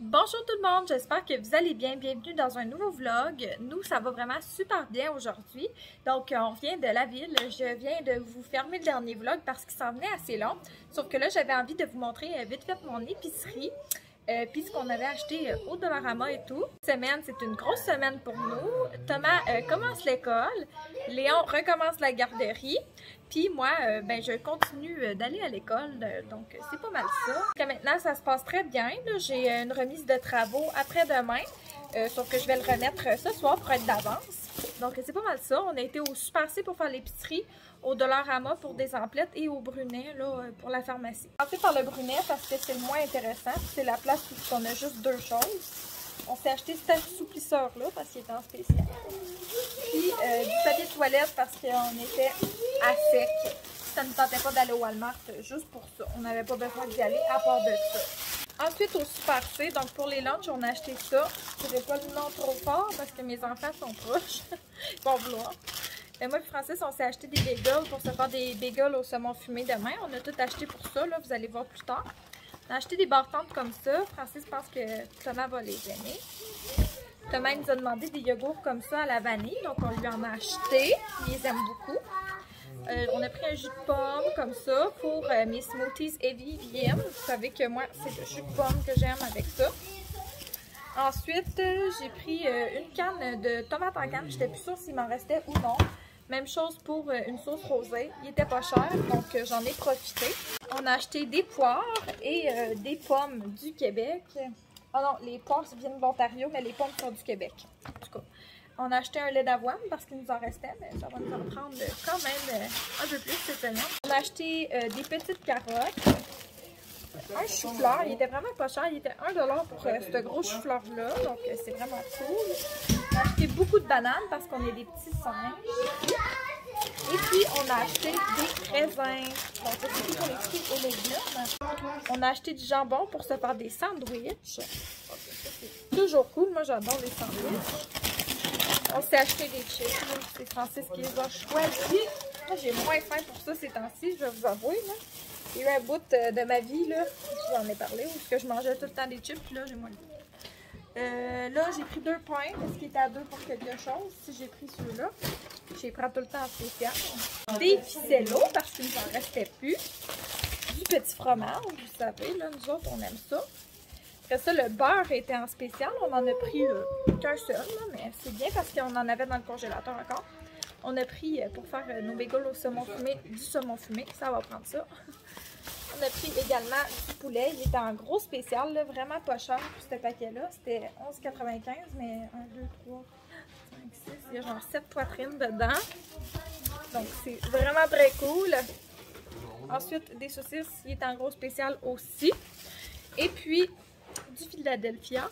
Bonjour tout le monde, j'espère que vous allez bien. Bienvenue dans un nouveau vlog. Nous, ça va vraiment super bien aujourd'hui. Donc, on vient de la ville. Je viens de vous fermer le dernier vlog parce qu'il s'en venait assez long. Sauf que là, j'avais envie de vous montrer vite fait mon épicerie. Puis ce qu'on avait acheté au Dollarama et tout. Cette semaine, c'est une grosse semaine pour nous. Thomas commence l'école. Léon recommence la garderie. Puis moi, je continue d'aller à l'école, donc c'est pas mal ça. Jusqu'à maintenant, ça se passe très bien. J'ai une remise de travaux après-demain, sauf que je vais le remettre ce soir pour être d'avance. Donc c'est pas mal ça. On a été au Super C pour faire l'épicerie, au Dollarama pour des emplettes et au Brunet là, pour la pharmacie. Ensuite par le Brunet parce que c'est le moins intéressant. C'est la place où on a juste deux choses. On s'est acheté cet assouplisseur-là parce qu'il était en spécial. Puis du papier de toilette parce qu'on était à sec. Ça ne nous tentait pas d'aller au Walmart juste pour ça. On n'avait pas besoin d'y aller à part de ça. Ensuite, au Super C, donc pour les lunchs, on a acheté ça. Je ne dirai pas le nom trop fort parce que mes enfants sont proches. Ils vont vouloir. Et moi et Francis, on s'est acheté des bagels pour se faire des bagels au saumon fumé demain. On a tout acheté pour ça, là, vous allez voir plus tard. On a acheté des barres-tentes comme ça. Francis pense que Thomas va les aimer. Thomas nous a demandé des yogourts comme ça à la vanille, donc on lui en a acheté. Il les aime beaucoup. On a pris un jus de pomme comme ça pour mes smoothies Heavy VM. Vous savez que moi, c'est le jus de pomme que j'aime avec ça. Ensuite, j'ai pris une canne de tomates en canne. J'étais plus sûre s'il m'en restait ou non. Même chose pour une sauce rosée. Il était pas cher, donc j'en ai profité. On a acheté des poires et des pommes du Québec. Oh non, les poires viennent de l'Ontario, mais les pommes sont du Québec. En tout cas, on a acheté un lait d'avoine parce qu'il nous en restait, mais ça va nous en prendre quand même un peu plus cette semaine. On a acheté des petites carottes. Un chou-fleur, il était vraiment pas cher, il était 1 $ pour ce gros chou-fleur-là, donc c'est vraiment cool. On a acheté beaucoup de bananes parce qu'on est des petits singes. Et puis, on a acheté des raisins. Donc, c'est tout pour les fruits et légumes. On a acheté du jambon pour se faire des sandwichs. C'est toujours cool, moi j'adore les sandwichs. On s'est acheté des chips, c'est Francis qui les a choisis. Moi j'ai moins faim pour ça ces temps-ci, je vais vous avouer. Là. Il y a eu un bout de ma vie, là, je vous en ai parlé, où je mangeais tout le temps des chips, puis là j'ai moins le goût. Là, j'ai pris 2 pains, parce qu'il était à 2 pour quelque chose. Si j'ai pris ceux-là, je les prends tout le temps en spécial. Des ficellos, parce qu'il ne nous en restait plus. Du petit fromage, vous savez, là, nous autres, on aime ça. Après ça, le beurre était en spécial. On en a pris qu'un seul, là, mais c'est bien parce qu'on en avait dans le congélateur encore. On a pris pour faire nos bagels au saumon fumé, du saumon fumé. Ça va prendre ça. On a pris également du poulet. Il était en gros spécial, là, vraiment pas cher pour ce paquet-là. C'était 11,95, mais 1, 2, 3, 5, 6. Il y a genre 7 poitrines dedans. Donc c'est vraiment très cool. Ensuite, des saucisses. Il est en gros spécial aussi. Et puis, du Philadelphia.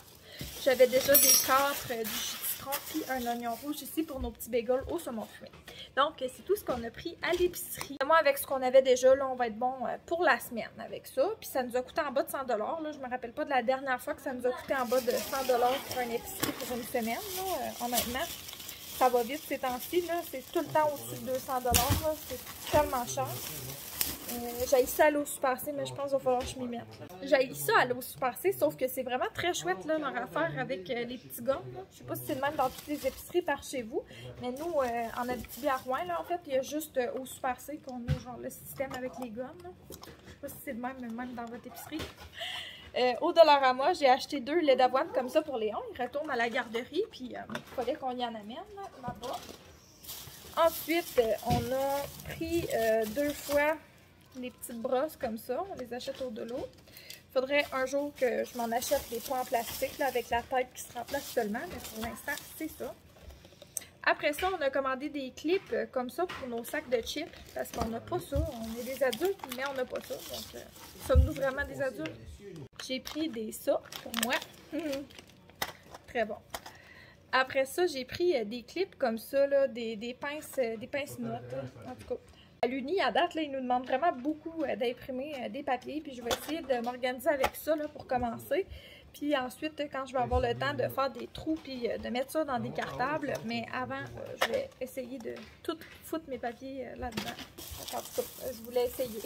J'avais déjà des 4 du jus de citron puis un oignon rouge ici pour nos petits bagels au saumon fumé. Donc, c'est tout ce qu'on a pris à l'épicerie. Moi, avec ce qu'on avait déjà, là, on va être bon pour la semaine avec ça. Puis ça nous a coûté en bas de 100 $. Là, je me rappelle pas de la dernière fois que ça nous a coûté en bas de 100 $ pour une épicerie pour une semaine. Là, honnêtement, ça va vite ces temps-ci. C'est tout le temps au-dessus de 200 $. C'est tellement cher. J'ai ça aller au Super C, mais je pense qu'il va falloir que je m'y mette. J'ai ça aller au Super C, sauf que c'est vraiment très chouette là, leur affaire avec les petits gars. Je sais pas si c'est le même dans toutes les épiceries par chez vous, mais nous, en Abitibi à Rouen, là, en fait, il y a juste au Super C qu'on a genre le système avec les gommes. Je sais pas si c'est le même dans votre épicerie. Au Dollarama, j'ai acheté 2 laits d'avoine comme ça pour Léon. Il retourne à la garderie, puis il fallait qu'on y en amène là-bas. Ensuite, on a pris 2 fois les petites brosses comme ça, on les achète au dolo. Il faudrait un jour que je m'en achète des pots en plastique là, avec la tête qui se remplace seulement, mais pour l'instant, c'est ça. Après ça, on a commandé des clips comme ça pour nos sacs de chips, parce qu'on n'a pas ça. On est des adultes, mais on n'a pas ça. Donc, sommes-nous vraiment des adultes? J'ai pris des ça pour moi. Très bon. Après ça, j'ai pris des clips comme ça, là, des pinces notes, en tout cas. À l'Uni, à date, là, ils nous demandent vraiment beaucoup d'imprimer des papiers. Puis je vais essayer de m'organiser avec ça là, pour commencer. Puis ensuite, quand je vais avoir le temps de faire des trous puis de mettre ça dans des cartables. Mais avant, je vais essayer de tout foutre mes papiers là-dedans. En tout cas, je voulais essayer.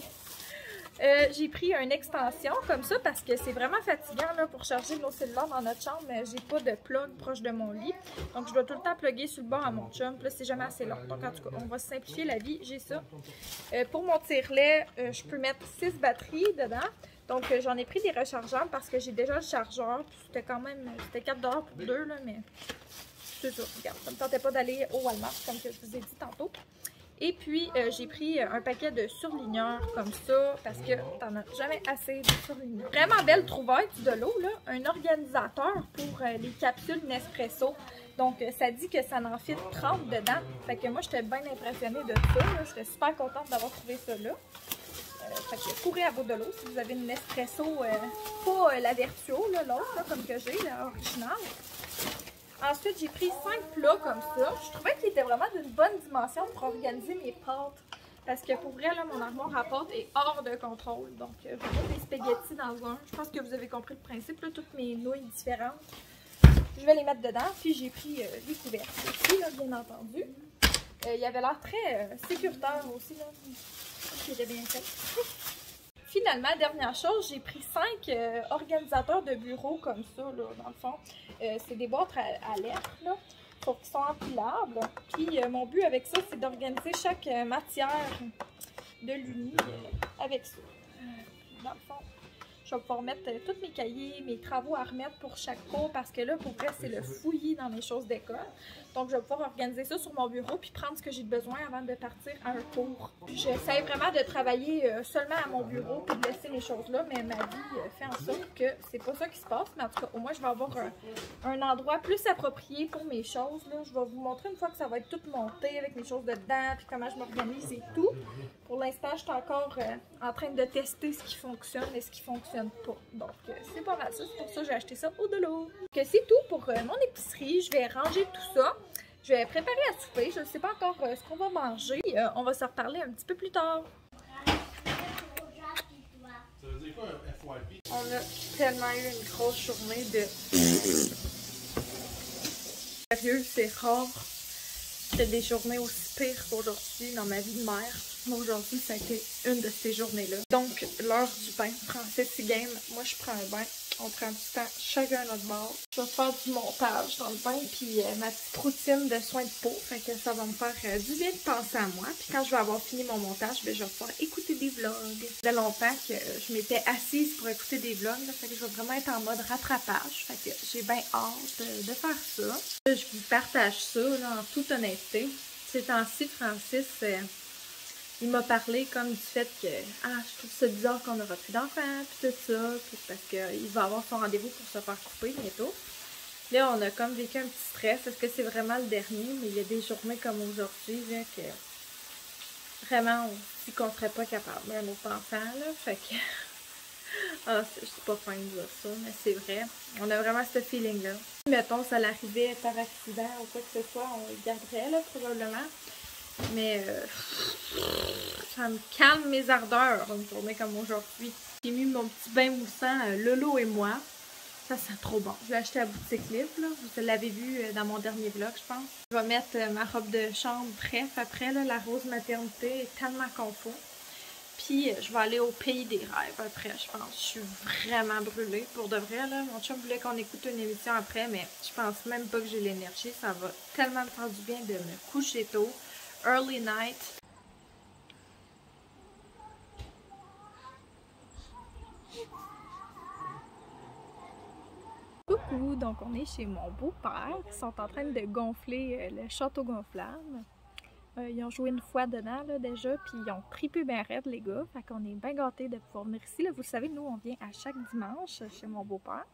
J'ai pris une extension comme ça parce que c'est vraiment fatigant là, pour charger nos cellulaires dans notre chambre. J'ai pas de plug proche de mon lit. Donc je dois tout le temps plugger sur le bord à mon chum. Puis là, c'est jamais assez long. Donc en tout cas, on va simplifier la vie. J'ai ça. Pour mon tire-lait, je peux mettre 6 batteries dedans. Donc j'en ai pris des rechargeables parce que j'ai déjà le chargeur. Puis c'était quand même, c'était 4 $ pour 2 là, mais c'est ça. Regarde, ça me tentait pas d'aller au Walmart comme que je vous ai dit tantôt. Et puis, j'ai pris un paquet de surligneurs comme ça, parce que t'en as jamais assez de surligneurs. Vraiment belle trouvaille de l'eau, là. Un organisateur pour les capsules Nespresso. Donc, ça dit que ça en fit 30 dedans. Fait que moi, j'étais bien impressionnée de ça. J'étais super contente d'avoir trouvé ça là. Fait que courez à bout de l'eau si vous avez une Nespresso, pas la Vertuo, l'autre, comme que j'ai, l'original. Ensuite, j'ai pris 5 plats comme ça. Je trouvais qu'ils étaient vraiment d'une bonne dimension pour organiser mes pâtes. Parce que pour vrai, là, mon armoire à pâtes est hors de contrôle. Donc, je vais mettre des spaghettis dans un. Je pense que vous avez compris le principe, là, toutes mes nouilles différentes. Je vais les mettre dedans. Puis, j'ai pris les couverts aussi, là, bien entendu. Il avait l'air très sécuritaire aussi, là. J'ai bien fait. Finalement, dernière chose, j'ai pris 5 organisateurs de bureau comme ça, là, dans le fond. C'est des boîtes à lettres, là, sauf qu'ils sont empilables. Puis mon but avec ça, c'est d'organiser chaque matière de l'Uni avec ça. Dans le fond, je vais pouvoir mettre tous mes cahiers, mes travaux à remettre pour chaque cours, parce que là, pour vrai, c'est le fouillis dans mes choses d'école. Donc, je vais pouvoir organiser ça sur mon bureau puis prendre ce que j'ai besoin avant de partir à un cours. J'essaie vraiment de travailler seulement à mon bureau puis de laisser mes choses là, mais ma vie fait en sorte que c'est pas ça qui se passe. Mais en tout cas, au moins, je vais avoir un endroit plus approprié pour mes choses. Là. Je vais vous montrer une fois que ça va être tout monté avec mes choses dedans puis comment je m'organise et tout. Pour l'instant, je suis encore en train de tester ce qui fonctionne et ce qui fonctionne pas. Donc, c'est pas mal ça. C'est pour ça que j'ai acheté ça au Delo. C'est tout pour mon épicerie. Je vais ranger tout ça. Je vais préparer à souper. Je ne sais pas encore ce qu'on va manger. On va se reparler un petit peu plus tard. On a tellement eu une grosse journée de... Sérieux, c'est rare qu'il y ait des journées aussi pires qu'aujourd'hui dans ma vie de mère. Aujourd'hui, ça a été une de ces journées-là. Donc, l'heure du bain. Francis game. Moi, je prends un bain. On prend du temps chacun à notre bord. Je vais faire du montage dans le bain, puis ma petite routine de soins de peau. Fait que ça va me faire du bien de penser à moi. Puis quand je vais avoir fini mon montage, ben, je vais pouvoir écouter des vlogs. Ça fait longtemps que je m'étais assise pour écouter des vlogs. Là, fait que je vais vraiment être en mode rattrapage. Fait que j'ai bien hâte de faire ça. Là, je vous partage ça là, en toute honnêteté. Ces temps-ci, Francis... il m'a parlé comme du fait que je trouve ça bizarre qu'on n'aura plus d'enfants, puis tout ça, puis parce qu'il va avoir son rendez-vous pour se faire couper bientôt. Là, on a comme vécu un petit stress. Est-ce que c'est vraiment le dernier? Mais il y a des journées comme aujourd'hui, là, que vraiment, on dit qu'on serait pas capable d'un autre enfant, là. Fait que, je suis pas fin de dire ça, mais c'est vrai. On a vraiment ce feeling-là. Si, mettons, ça l'arrivait par accident ou quoi que ce soit, on le garderait, là, probablement. Mais ça me calme mes ardeurs une journée comme aujourd'hui. J'ai mis mon petit bain moussant Lolo et moi. Ça sent trop bon. Je l'ai acheté à Boutique Libre, là. Vous l'avez vu dans mon dernier vlog, je pense. Je vais mettre ma robe de chambre bref après. Là, la rose maternité est tellement confort. Puis je vais aller au pays des rêves après, je pense. Je suis vraiment brûlée pour de vrai, là. Mon chum voulait qu'on écoute une émission après, mais je pense même pas que j'ai l'énergie. Ça va tellement me faire du bien de me coucher tôt. Early night. Coucou, donc on est chez mon beau-père. Ils sont en train de gonfler le château gonflable. Ils ont joué une fois dedans là, déjà, puis ils ont tripé bien raide les gars. Fait qu'on est bien gâtés de pouvoir venir ici. Là, vous savez, nous on vient à chaque dimanche chez mon beau-père.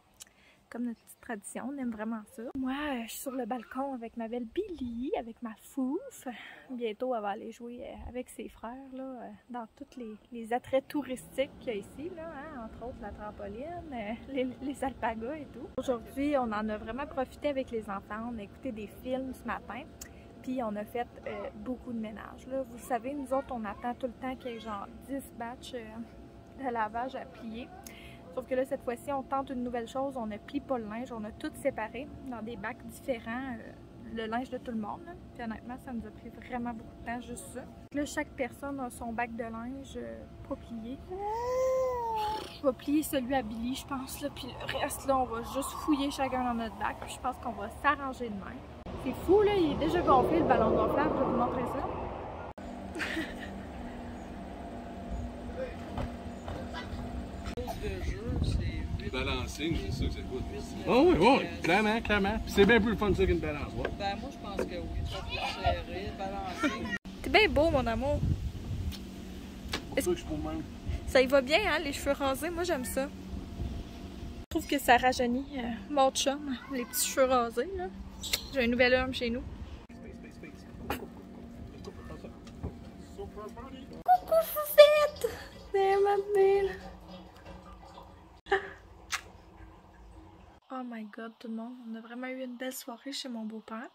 Comme notre petite tradition, on aime vraiment ça. Moi, je suis sur le balcon avec ma belle Billy, avec ma fouf. Bientôt, elle va aller jouer avec ses frères là, dans tous les attraits touristiques qu'il y a ici, là, hein? Entre autres la trampoline, les alpagas et tout. Aujourd'hui, on en a vraiment profité avec les enfants. On a écouté des films ce matin, puis on a fait beaucoup de ménage. Là. Vous savez, nous autres, on attend tout le temps qu'il y ait genre 10 batchs de lavage à plier. Sauf que là, cette fois-ci, on tente une nouvelle chose. On ne plie pas le linge. On a tout séparé dans des bacs différents. le linge de tout le monde. Là. Puis honnêtement, ça nous a pris vraiment beaucoup de temps, juste ça. Là, chaque personne a son bac de linge pas plié. Je vais plier celui à Billy, je pense. Là. Puis le reste, là, on va juste fouiller chacun dans notre bac. Puis je pense qu'on va s'arranger de même. C'est fou, là. Il est déjà gonflé, le ballon gonflable. Je vais vous montrer ça. Balancing, c'est ça que c'est quoi? Oh oui, oui, clairement, clairement. C'est bien plus le fun ça qu'une balançoire. Ben moi je pense que oui, ça peut serrer, balancer. T'es bien beau, mon amour. C'est ça que je trouve même. Ça y va bien, hein, les cheveux rasés. Moi, j'aime ça. Je trouve que ça rajeunit mon chum, les petits cheveux rasés, là. J'ai un nouvel homme chez nous. Coucou, Foufette! C'est ma belle! Oh my god, tout le monde, on a vraiment eu une belle soirée chez mon beau-père.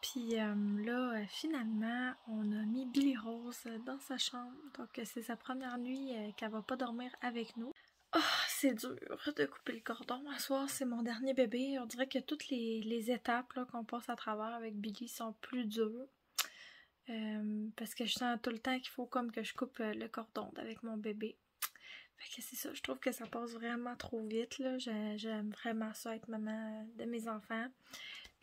Puis là, finalement, on a mis Billy Rose dans sa chambre. Donc, c'est sa première nuit qu'elle va pas dormir avec nous. Oh, c'est dur de couper le cordon. À soir, c'est mon dernier bébé. On dirait que toutes les étapes qu'on passe à travers avec Billy sont plus dures. Parce que je sens tout le temps qu'il faut comme que je coupe le cordon avec mon bébé. Fait que c'est ça, je trouve que ça passe vraiment trop vite, là. J'aime vraiment ça être maman de mes enfants.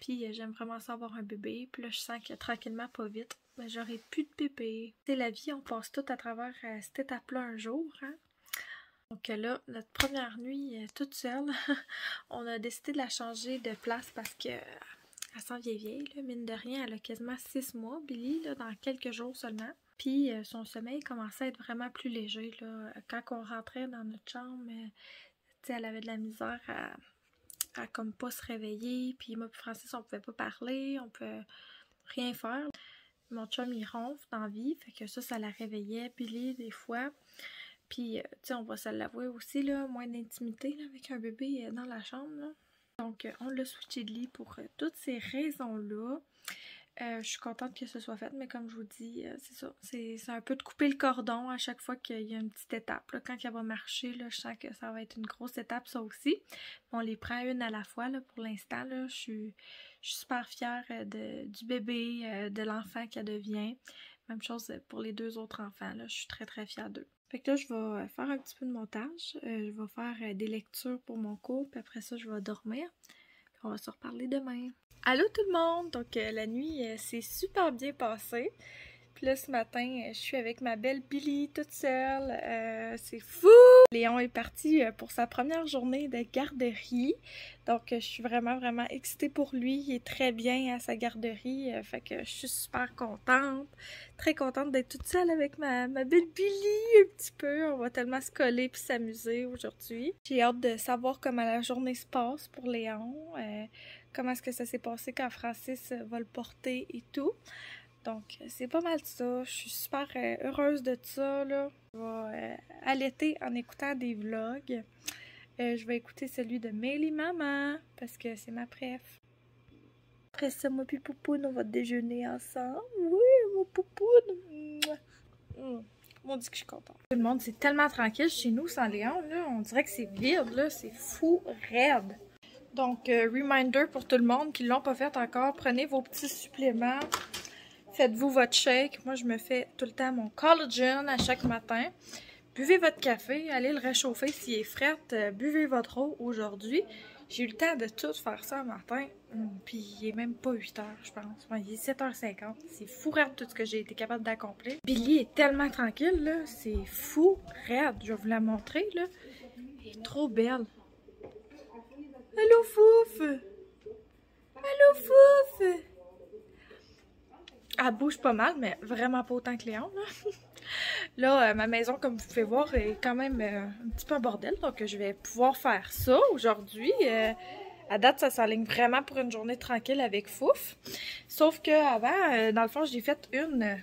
Puis j'aime vraiment ça avoir un bébé. Puis là, je sens que tranquillement, pas vite, ben, j'aurai plus de bébé. C'est la vie, on passe tout à travers cette étape-là un jour, hein. Donc là, notre première nuit toute seule, on a décidé de la changer de place parce que elle sent vieille, là, mine de rien, elle a quasiment 6 mois, Billy, là, dans quelques jours seulement. Puis son sommeil commençait à être vraiment plus léger, là. Quand on rentrait dans notre chambre, elle avait de la misère à comme pas se réveiller. Puis moi puis Francis, on pouvait pas parler, on peut rien faire. Mon chum, il ronfle dans la vie, fait que ça la réveillait. Billy, des fois. Puis, tu sais, on va se l'avouer aussi, là, moins d'intimité avec un bébé dans la chambre, là. Donc, on l'a switché de lit pour toutes ces raisons-là. Je suis contente que ce soit fait, mais comme je vous dis, c'est ça. C'est un peu de couper le cordon à chaque fois qu'il y a une petite étape. Là. Quand elle va marcher, là, je sens que ça va être une grosse étape, ça aussi. On les prend une à la fois, là, pour l'instant. Je suis super fière du bébé, de l'enfant qu'elle devient. Même chose pour les 2 autres enfants. Là. Je suis très, très fière d'eux. Fait que là, je vais faire un petit peu de montage. Je vais faire des lectures pour mon cours, puis après ça, je vais dormir. Puis on va se reparler demain. Allô tout le monde! Donc la nuit s'est super bien passée. Puis là ce matin, je suis avec ma belle Billy toute seule. C'est fou! Léon est parti pour sa première journée de garderie. Donc je suis vraiment excitée pour lui. Il est très bien à sa garderie. Fait que je suis super contente. Très contente d'être toute seule avec ma belle Billy un petit peu. On va tellement se coller puis s'amuser aujourd'hui. J'ai hâte de savoir comment la journée se passe pour Léon. Comment est-ce que ça s'est passé quand Francis va le porter et tout. Donc, c'est pas mal ça. Je suis super heureuse de ça, là. Je vais allaiter en écoutant des vlogs. Je vais écouter celui de Mélie Maman, parce que c'est ma préf. Après ça, moi puis Poupoune, on va déjeuner ensemble. Oui, mon Poupoune! On dit que je suis contente. Tout le monde, c'est tellement tranquille chez nous sans Léon, là. On dirait que c'est vide, là. C'est fou, raide. Donc, reminder pour tout le monde qui ne l'ont pas fait encore, prenez vos petits suppléments, faites-vous votre shake. Moi, je me fais tout le temps mon collagen à chaque matin. Buvez votre café, allez le réchauffer s'il est frais, buvez votre eau aujourd'hui. J'ai eu le temps de tout faire ça le matin, puis il est même pas 8 h, je pense. Ouais, il est 7h50. C'est fou raide tout ce que j'ai été capable d'accomplir. Billy est tellement tranquille, là, c'est fou raide. Je vais vous la montrer, là. Elle est trop belle. Allô, Fouf! Allô, Fouf! Elle bouge pas mal, mais vraiment pas autant que Léon, là. Là, ma maison, comme vous pouvez voir, est quand même un petit peu un bordel, donc je vais pouvoir faire ça aujourd'hui. À date, ça s'aligne vraiment pour une journée tranquille avec Fouf. Sauf que avant, dans le fond, j'ai fait une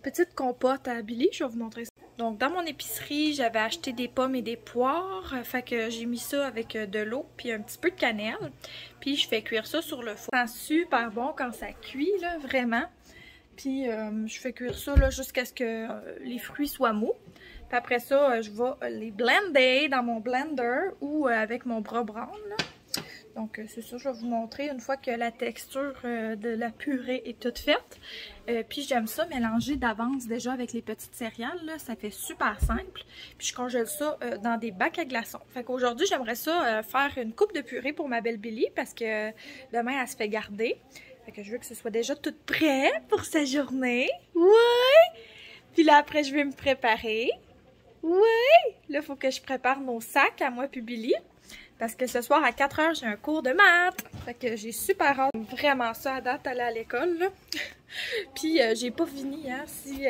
petite compote à Billy. Je vais vous montrer ça. Donc, dans mon épicerie, j'avais acheté des pommes et des poires. Fait que j'ai mis ça avec de l'eau puis un petit peu de cannelle. Puis, je fais cuire ça sur le four. Ça sent super bon quand ça cuit, là, vraiment. Puis, je fais cuire ça là jusqu'à ce que les fruits soient mous. Puis après ça, je vais les blender dans mon blender ou avec mon bras brown, là. Donc c'est ça, je vais vous montrer une fois que la texture de la purée est toute faite. Puis j'aime ça mélanger d'avance déjà avec les petites céréales, là, ça fait super simple. Puis je congèle ça dans des bacs à glaçons. Fait qu'aujourd'hui j'aimerais ça faire une coupe de purée pour ma belle Billy parce que demain elle se fait garder. Fait que je veux que ce soit déjà tout prêt pour sa journée. Ouais! Puis là après je vais me préparer. Ouais! Là il faut que je prépare nos sacs à moi puis Billy. Parce que ce soir à 4 h, j'ai un cours de maths. Fait que j'ai super hâte, vraiment ça à date, aller à l'école, là. Puis j'ai pas fini, hein, si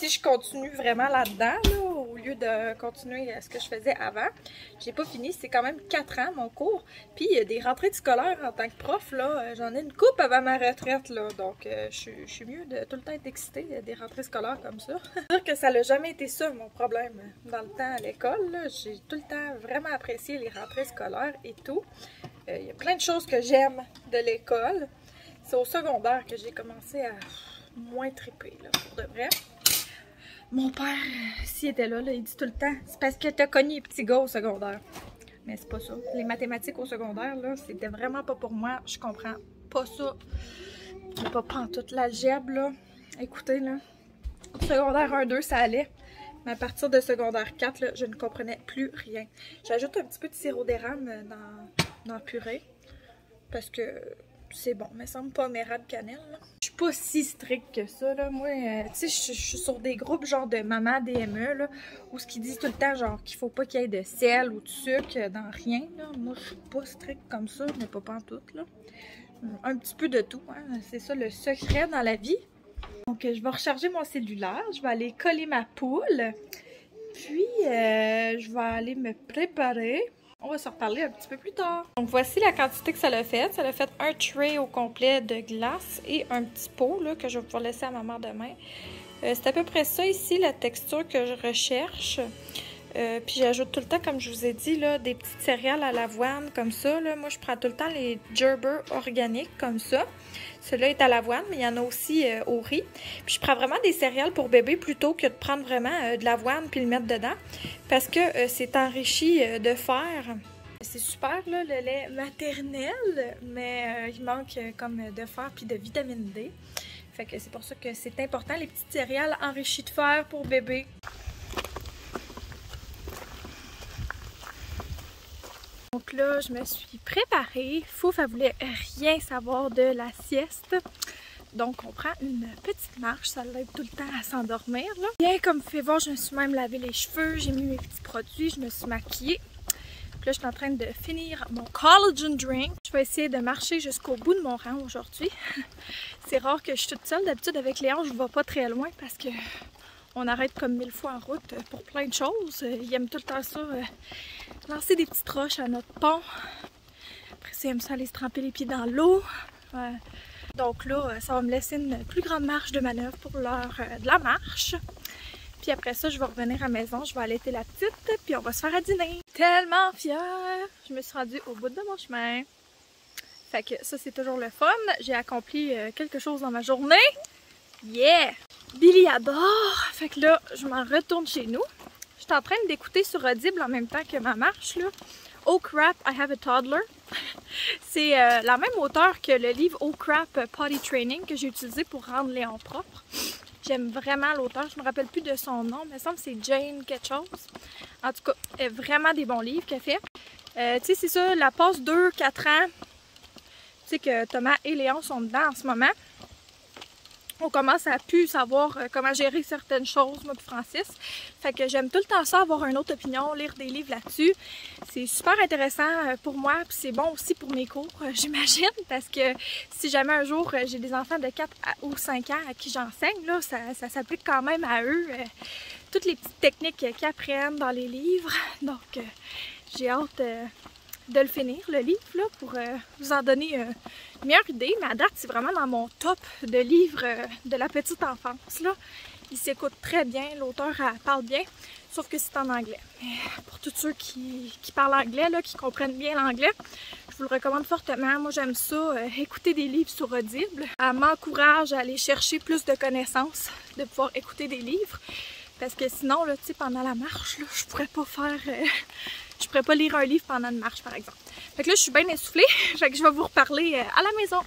je continue vraiment là-dedans, là, au lieu de continuer ce que je faisais avant. J'ai pas fini, c'est quand même 4 ans mon cours. Puis des rentrées de scolaire en tant que prof, là, j'en ai une coupe avant ma retraite, là. Donc je suis mieux de tout le temps être excitée des rentrées scolaires comme ça. C'est-à-dire que ça n'a jamais été ça mon problème dans le temps à l'école, là. J'ai tout le temps vraiment apprécié les rentrées scolaires et tout. Il y a plein de choses que j'aime de l'école. C'est au secondaire que j'ai commencé à moins triper, là, pour de vrai. Mon père, s'il était là, il dit tout le temps, c'est parce que t'as cogné les petits gars au secondaire. Mais c'est pas ça. Les mathématiques au secondaire, là, c'était vraiment pas pour moi. Je comprends pas ça. C'est pas pantoute l'algèbre, là. Écoutez, là, au secondaire 1-2, ça allait. Mais à partir de secondaire 4, là, je ne comprenais plus rien. J'ajoute un petit peu de sirop d'érable dans la purée. Parce que c'est bon, mais ça me semble pas érable cannelle. Là. Je suis pas si stricte que ça. Là. Moi, tu sais, je suis sur des groupes genre de maman DME, là, où ce qu'ils disent tout le temps, genre qu'il faut pas qu'il y ait de sel ou de sucre dans rien. Là. Moi, je suis pas stricte comme ça, mais pas pantoute, là. Un petit peu de tout, hein. C'est ça le secret dans la vie. Donc, je vais recharger mon cellulaire, je vais aller coller ma poule, puis je vais aller me préparer. On va se reparler un petit peu plus tard. Donc, voici la quantité que ça l'a fait. Ça l'a fait un tray au complet de glace et un petit pot là, que je vais pouvoir laisser à ma mère demain. C'est à peu près ça ici, la texture que je recherche. Puis j'ajoute tout le temps, comme je vous ai dit, là, des petites céréales à l'avoine comme ça. Là. Moi, je prends tout le temps les Gerber organiques comme ça. Celui-là est à l'avoine, mais il y en a aussi au riz. Puis je prends vraiment des céréales pour bébé plutôt que de prendre vraiment de l'avoine puis le mettre dedans. Parce que c'est enrichi de fer. C'est super, là, le lait maternel, mais il manque comme de fer puis de vitamine D. Fait que c'est pour ça que c'est important, les petites céréales enrichies de fer pour bébé. Donc là, je me suis préparée. Fouf, elle voulait rien savoir de la sieste. Donc, on prend une petite marche. Ça l'aide tout le temps à s'endormir. Bien, comme vous pouvez voir, je me suis même lavé les cheveux. J'ai mis mes petits produits. Je me suis maquillée. Puis là, je suis en train de finir mon collagen drink. Je vais essayer de marcher jusqu'au bout de mon rang aujourd'hui. C'est rare que je suis toute seule. D'habitude, avec Léon, je ne vais pas très loin parce que on arrête comme 1000 fois en route pour plein de choses. Il aime tout le temps ça, lancer des petites roches à notre pont. Après ça, il aime ça aller se tremper les pieds dans l'eau. Donc là, ça va me laisser une plus grande marge de manœuvre pour l'heure de la marche. Puis après ça, je vais revenir à la maison, je vais allaiter la petite, puis on va se faire à dîner. Tellement fière! Je me suis rendue au bout de mon chemin. Fait que ça, c'est toujours le fun. J'ai accompli quelque chose dans ma journée. Yeah! Billy adore! Fait que là, je m'en retourne chez nous. Je suis en train d'écouter sur Audible en même temps que ma marche, là. Oh crap, I have a toddler. C'est la même auteure que le livre Oh crap, Potty Training que j'ai utilisé pour rendre Léon propre. J'aime vraiment l'auteur, je me rappelle plus de son nom, mais il me semble que c'est Jane quelque chose. En tout cas, elle a vraiment des bons livres qu'elle fait. Tu sais, c'est ça, la passe 2-4 ans. Tu sais que Thomas et Léon sont dedans en ce moment. On commence à plus savoir comment gérer certaines choses, moi et Francis. Fait que j'aime tout le temps ça, avoir une autre opinion, lire des livres là-dessus. C'est super intéressant pour moi, puis c'est bon aussi pour mes cours, j'imagine, parce que si jamais un jour j'ai des enfants de 4 ou 5 ans à qui j'enseigne, là, ça s'applique quand même à eux. Toutes les petites techniques qu'ils apprennent dans les livres. Donc, j'ai hâte de le finir, le livre, là, pour vous en donner une meilleure idée. Mais à date, c'est vraiment dans mon top de livres de la petite enfance, là. Il s'écoute très bien, l'auteur parle bien, sauf que c'est en anglais. Mais pour tous ceux qui parlent anglais, là, qui comprennent bien l'anglais, je vous le recommande fortement. Moi, j'aime ça, écouter des livres sur Audible. Elle m'encourage à aller chercher plus de connaissances, de pouvoir écouter des livres. Parce que sinon, là, tu sais, pendant la marche, là, je pourrais pas faire Je pourrais pas lire un livre pendant une marche, par exemple. Fait que là, je suis bien essoufflée. Fait que je vais vous reparler à la maison.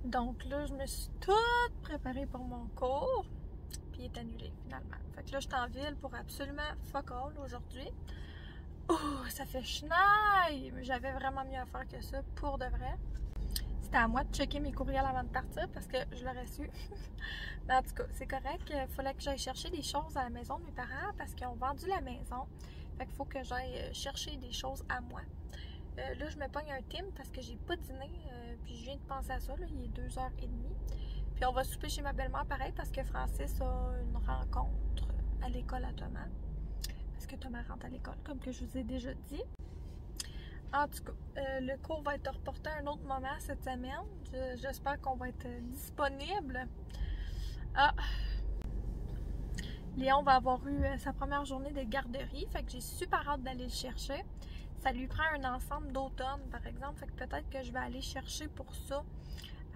Donc là, je me suis toute préparée pour mon cours. Puis il est annulé, finalement. Fait que là, je suis en ville pour absolument fuck all aujourd'hui. Oh, ça fait schneie! J'avais vraiment mieux à faire que ça, pour de vrai. C'était à moi de checker mes courriels avant de partir parce que je l'aurais su. Mais en tout cas, c'est correct. Il fallait que j'aille chercher des choses à la maison de mes parents parce qu'ils ont vendu la maison. Fait qu'il faut que j'aille chercher des choses à moi. Là, je me pogne un team parce que j'ai pas dîné. Puis je viens de penser à ça. Là, il est 2h30. Puis on va souper chez ma belle-mère pareil parce que Francis a une rencontre à l'école à Thomas. Parce que Thomas rentre à l'école, comme que je vous ai déjà dit. En tout cas, le cours va être reporté à un autre moment cette semaine. J'espère qu'on va être disponible. Ah! Léon va avoir eu sa première journée de garderie. Fait que j'ai super hâte d'aller le chercher. Ça lui prend un ensemble d'automne, par exemple. Fait que peut-être que je vais aller chercher pour ça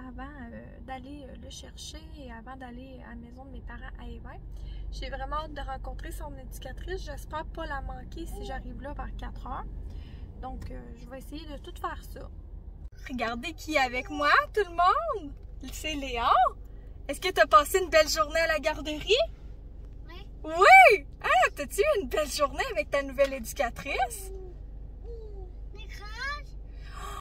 avant d'aller le chercher et avant d'aller à la maison de mes parents à Évin. J'ai vraiment hâte de rencontrer son éducatrice. J'espère pas la manquer si j'arrive là vers 4h. Donc, je vais essayer de tout faire ça. Regardez qui est avec moi, tout le monde! C'est Léon! Est-ce que tu as passé une belle journée à la garderie? Oui. Oui! Ah, t'as-tu eu une belle journée avec ta nouvelle éducatrice?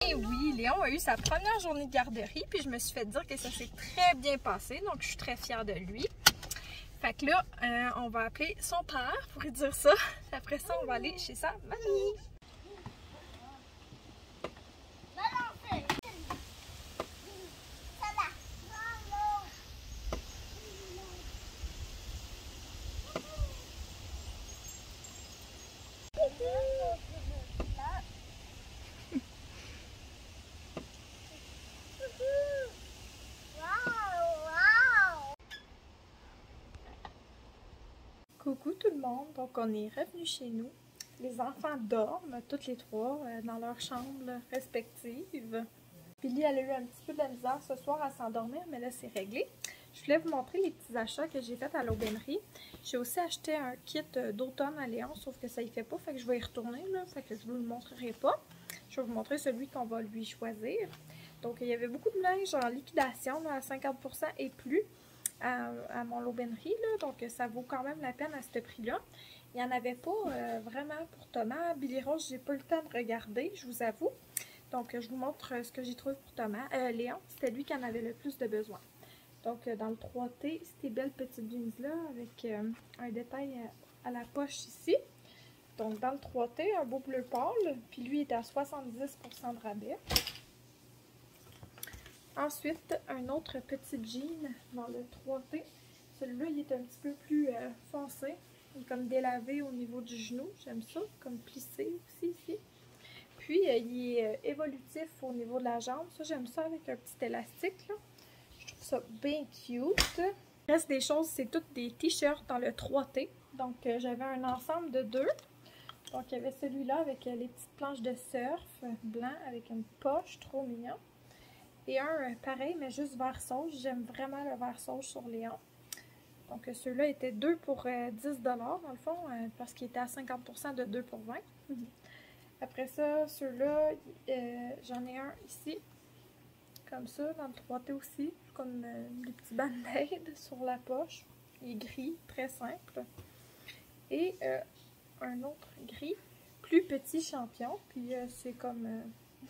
Et oui, Léon a eu sa première journée de garderie, puis je me suis fait dire que ça s'est très bien passé, donc je suis très fière de lui. Fait que là, on va appeler son père pour lui dire ça. Après ça, on va aller chez sa mamie. Coucou tout le monde, donc on est revenu chez nous. Les enfants dorment, toutes les trois, dans leurs chambres respectives. Billy, elle a eu un petit peu de la misère ce soir à s'endormir, mais là c'est réglé. Je voulais vous montrer les petits achats que j'ai faits à l'aubainerie. J'ai aussi acheté un kit d'automne à Léon, sauf que ça y fait pas, fait que je vais y retourner, là, fait que je ne vous le montrerai pas. Je vais vous montrer celui qu'on va lui choisir. Donc il y avait beaucoup de linge en liquidation, là, à 50% et plus. À mon l'aubainerie, là, donc ça vaut quand même la peine à ce prix-là. Il n'y en avait pas vraiment pour Thomas. Billy Rose, j'ai pas eu le temps de regarder, je vous avoue. Donc je vous montre ce que j'ai trouvé pour Thomas. Léon, c'était lui qui en avait le plus de besoin. Donc dans le 3T, ces belles petites jeans-là avec un détail à la poche ici. Donc dans le 3T, un beau bleu pâle, puis lui il est à 70% de rabais. Ensuite, un autre petit jean dans le 3T. Celui-là, il est un petit peu plus foncé. Il est comme délavé au niveau du genou. J'aime ça. Comme plissé aussi ici. Puis, il est évolutif au niveau de la jambe. Ça, j'aime ça avec un petit élastique, là. Je trouve ça bien cute. Le reste des choses, c'est toutes des t-shirts dans le 3T. Donc, j'avais un ensemble de 2. Donc, il y avait celui-là avec les petites planches de surf blanc avec une poche. Trop mignon. Et un pareil, mais juste vert sauge. J'aime vraiment le vert sauge sur Léon. Donc, ceux-là étaient 2 pour 10 $ dans le fond, parce qu'il était à 50% de 2 pour 20. Après ça, ceux-là, j'en ai un ici, comme ça, dans le 3T aussi, comme des petits band-aids sur la poche. Il est gris, très simple. Et un autre gris, plus petit champion, puis c'est comme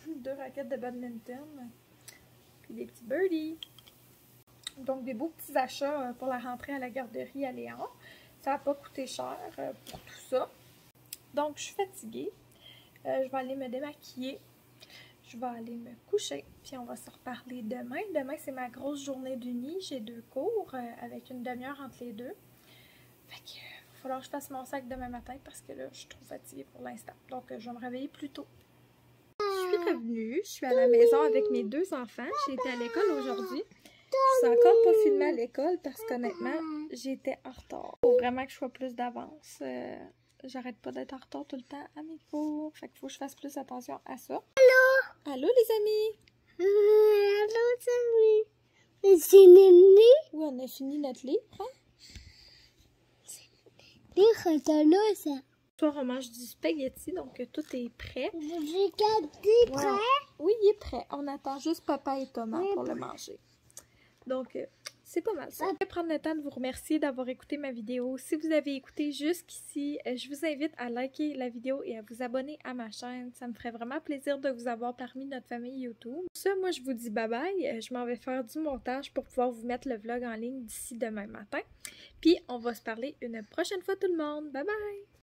2 raquettes de badminton. Des petits birdies. Donc, des beaux petits achats pour la rentrée à la garderie à Léon. Ça n'a pas coûté cher pour tout ça. Donc, je suis fatiguée. Je vais aller me démaquiller. Je vais aller me coucher. Puis, on va se reparler demain. Demain, c'est ma grosse journée d'uni. J'ai 2 cours avec une demi-heure entre les deux. Fait que, il va falloir que je fasse mon sac demain matin parce que là, je suis trop fatiguée pour l'instant. Donc, je vais me réveiller plus tôt. Je suis revenue, je suis à la maison avec mes 2 enfants. J'ai été à l'école aujourd'hui. Je ne suis encore pas filmée à l'école parce qu'honnêtement, j'étais en retard. Il faut vraiment que je sois plus d'avance. J'arrête pas d'être en retard tout le temps à mes cours. Fait qu'il faut que je fasse plus attention à ça. Allô? Allô les amis? Allô les amis? C'est fini? Oui, on a fini notre livre. Hein? Livre de l'eau, ça. soir, on mange du spaghetti, donc tout est prêt. J'ai gardé prêt. Oui, il est prêt. On attend juste papa et Thomas pour le manger. Donc, c'est pas mal ça. Je vais prendre le temps de vous remercier d'avoir écouté ma vidéo. Si vous avez écouté jusqu'ici, je vous invite à liker la vidéo et à vous abonner à ma chaîne. Ça me ferait vraiment plaisir de vous avoir parmi notre famille YouTube. Pour ça, moi, je vous dis bye bye. Je m'en vais faire du montage pour pouvoir vous mettre le vlog en ligne d'ici demain matin. Puis, on va se parler une prochaine fois tout le monde. Bye bye!